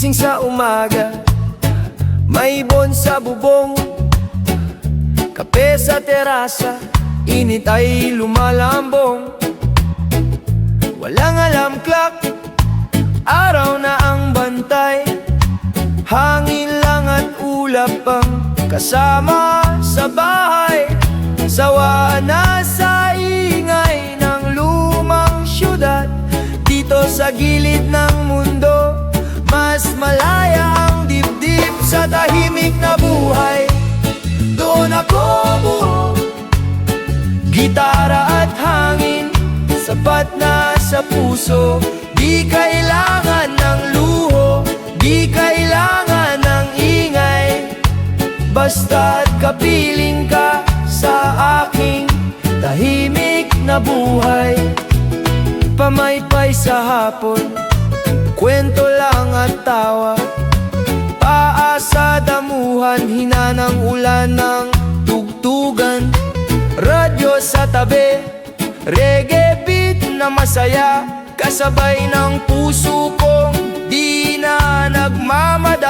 Gising sa umaga, may ibon sa bubong, kape sa terasa, init ay lumalambong. Walang alarm clock, araw na ang bantay, hangin lang at ulap ang kasama sa bahay. Sawa na sa ingay ng lumang syudad, dito sa gilid ng mundo, mas malaya ang dibdib sa tahimik na buhay. Doon ako buo, gitara at hangin, sapat na sa puso. Di kailangan ng luho, di kailangan ng ingay, basta't kapiling ka sa aking tahimik na buhay. Pamaypay sa hapon, kwento lang at tawa, paa sa damuhan, hina ng ulan ng tugtugan. Radyo sa tabi, reggae beat na masaya, kasabay ng puso kong di na nagmamadali.